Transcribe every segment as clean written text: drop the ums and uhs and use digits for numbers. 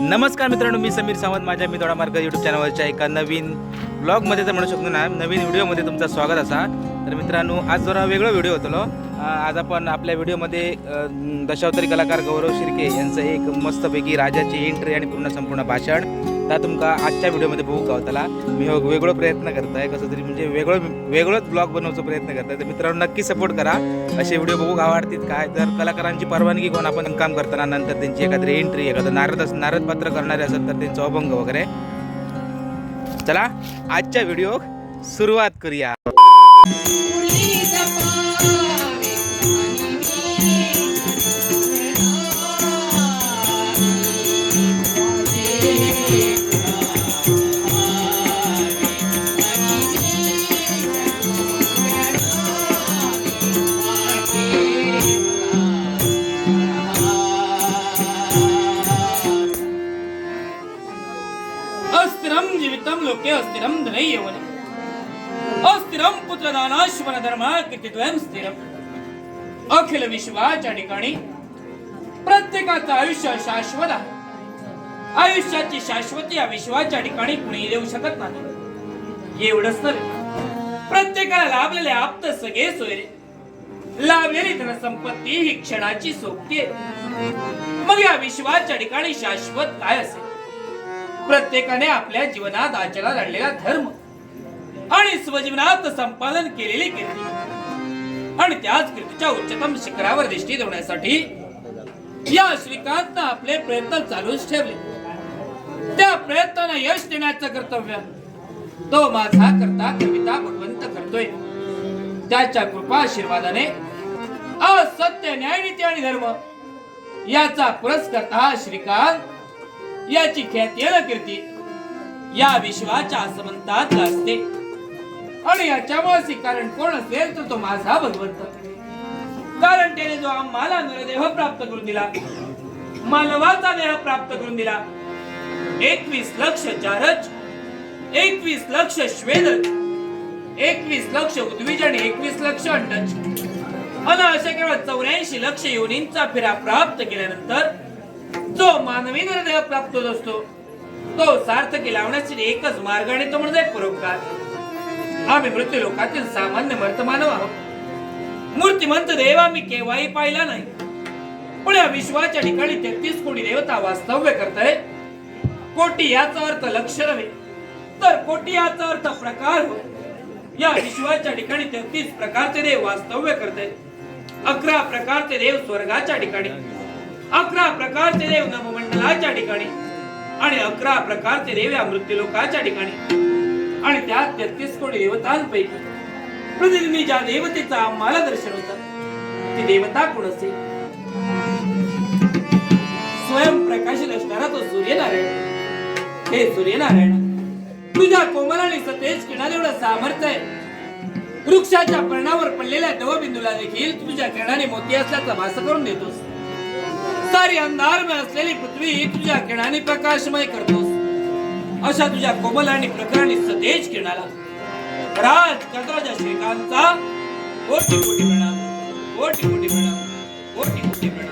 नमस्कार मित्रांनो, मी समीर सावंत. माझ्या मी थोडा मार्ग यूट्यूब चॅनलवरच्या एका नवीन ब्लॉगमध्ये तर म्हणू शकतो ना, नवीन व्हिडिओमध्ये तुमचं स्वागत असा. तर मित्रांनो, आज जरा वेगळा व्हिडिओ होतो. आज आपण आपल्या व्हिडिओमध्ये दशावतारी कलाकार गौरव शिर्के यांचं एक मस्तपैकी राजाची एंट्री आणि पूर्ण संपूर्ण भाषण तर तुमका आजच्या व्हिडिओमध्ये बघू गावताला. मी वेगळं प्रयत्न करत आहे, कसं तरी म्हणजे वेगळंच ब्लॉग बनवण्याचा प्रयत्न करत आहे. तर मित्रांनो, नक्की सपोर्ट करा. असे व्हिडिओ बघू आवडतील काय तर कलाकारांची परवानगी घेऊन आपण काम करताना नंतर त्यांची एखादी एंट्री, एखादं नारद पात्र करणारे असेल तर त्यांचं अभंग वगैरे. चला आजच्या व्हिडिओ सुरुवात करूया. अस्थिरं जीवितं लोके अस्थिरं धने यौवने अस्थिरं पुत्रदानाश्वन धर्म कीर्तिद्वयं स्थिरम्. अखिल विश्वाच्या ठिकाणी प्रत्येकाचं आयुष्य शाश्वत आहे. आयुष्याची शाश्वती या विश्वाच्या ठिकाणी कुणी देऊ शकत नाही. एवढंच नव्हे, प्रत्येकाला लाभलेले आप्त सगळे सोयरे, लाभलेली धनसंपत्ती ही क्षणाची सोबती आहे. मग या विश्वाच्या ठिकाणी शाश्वत काय असेल? प्रत्येकाने आपल्या जीवनात आचरणात आणलेला धर्म आणि स्वजीवनात संपादन केलेली कीर्ती आणि त्याच कीर्तीच्या उच्चतम शिखरावर दृष्टी देण्यासाठी या श्रीकांतनं आपले प्रयत्न चालूच ठेवले. त्या प्रयत्नांना यश देण्याचं कर्तव्य तो माझा करता कविता भगवंत करतोय. त्याच्या कृपा आशीर्वादाने आज सत्य, न्याय, नीती आणि धर्म याचा पुरस्कर्ता श्रीकांत याची ख्याती आणि कीर्ती या विश्वाच्या आसमंतात गाजते. आणि याच्यामुळे कारण कोण असेल तर तो माझा भगवंत. कारण त्याने जो आम्हाला नरदेह प्राप्त करून दिला, मानवाचा देह प्राप्त करून दिला, 21 लक्ष चारज, 21 लक्ष श्वेदज, 21 लक्ष उद्विज आणि 21 लक्ष अंडज आणि अशा केवळ 84 लक्ष योनींचा फेरा प्राप्त केल्यानंतर जो मानवी नरदेह प्राप्त होत असतो तो सार्थकी लावण्यासाठी एकच मार्ग आणि तो म्हणजे परोपकार. आम्ही मृत्यू लोकातील सामान्य मर्तमानव आहोत. मूर्तिमंत देव आम्ही केव्हाही पाहिला नाही, पण या विश्वाच्या ठिकाणी 33 कोटी देवता वास्तव्य करताय. कोटी याचा अर्थ लक्ष नव्हे तर कोटी याचा अर्थ प्रकार होय. या विश्वाच्या ठिकाणी 33 प्रकारचे देव वास्तव्य करताय. 11 प्रकारचे देव स्वर्गाच्या ठिकाणी, 11 प्रकारचे देव नवमंडलाच्या ठिकाणी आणि 11 प्रकारचे देव या मृत्यूलोकाच्या ठिकाणी. आणि त्या 33 कोटी देवतांपैकी प्रतिदिनी ज्या देवतेचा आम्हाला दर्शन होतं ती देवता कोण असेल? स्वयंप्रकाशित असणारा तो सूर्यनारायण. हे सूर्यनारायण, तुझ्या कोमल आणि सतेज किरणात एवढं सामर्थ्य आहे. वृक्षाच्या पर्णावर पडलेल्या दवबिंदूला देखील तुझ्या किरणाने मोती असल्याचा भास करून देतोस. सारी अंधारमय असलेली पृथ्वी तुझ्या किरणाने प्रकाशमय करतोस. अशा तुझ्या कोमल आणि प्रखर आणि सतेज किरणाला राजचंद्राच्या श्रीकांतचा कोटी कोटी प्रणाम, कोटी कोटी प्रणाम, कोटी कोटी प्रणाम.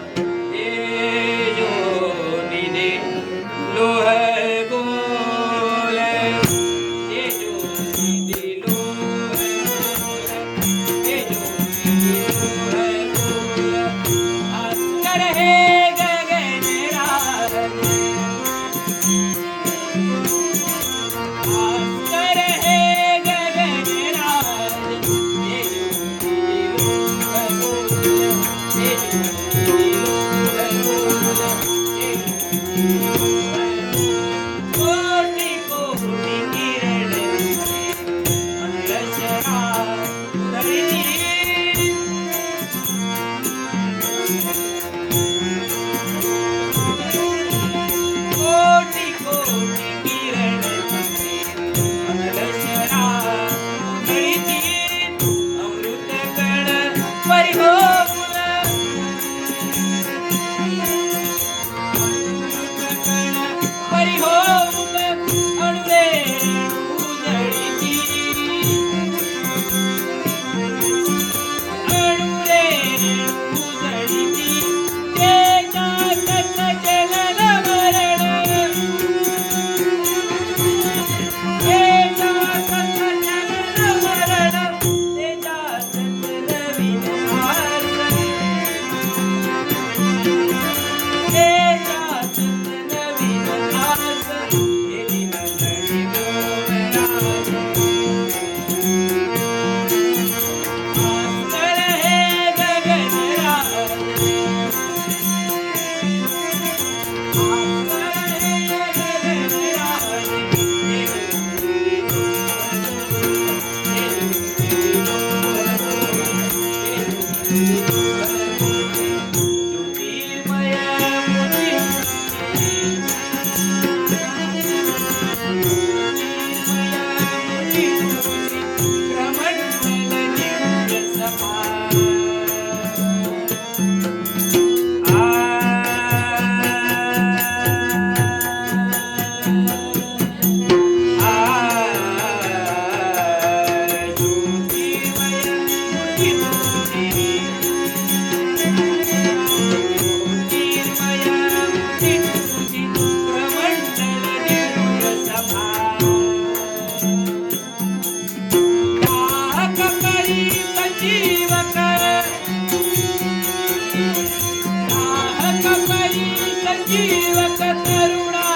जीवक करुणा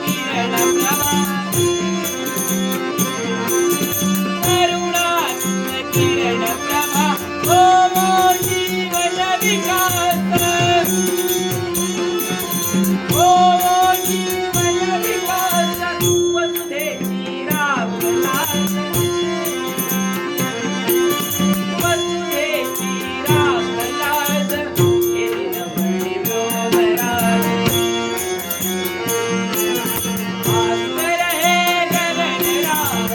किरण प्रभा करुणा किरण प्रभा ओ जीवन विकास ओ जीवन विकास वसुधेची रामलास वसुधेची रामलास हे नवणी भ्रमराज भास्कर हे गगनराज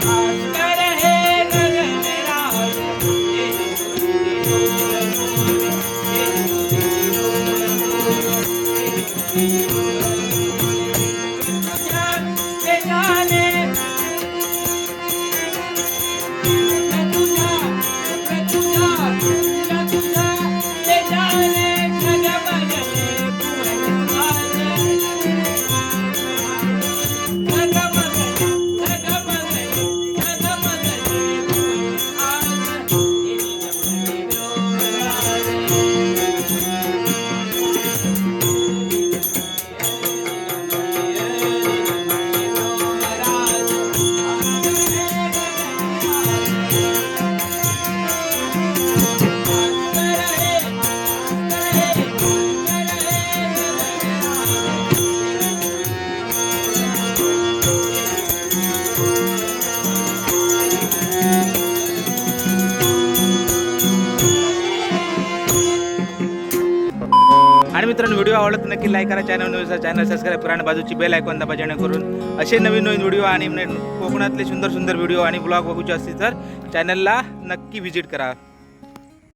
भास्कर हे गगनराज आणि मित्रांनो व्हिडिओ आवडला तर नक्की लाईक करा, चॅनल सबस्क्राईब करा आणि बाजूची बेल आयकॉन दाबा जेणेकरून असे नवीन नवीन व्हिडिओ आणि कोकणातले सुंदर सुंदर व्हिडिओ आणि ब्लॉग बघूचे असतील तर चॅनलला नक्की व्हिजिट करा.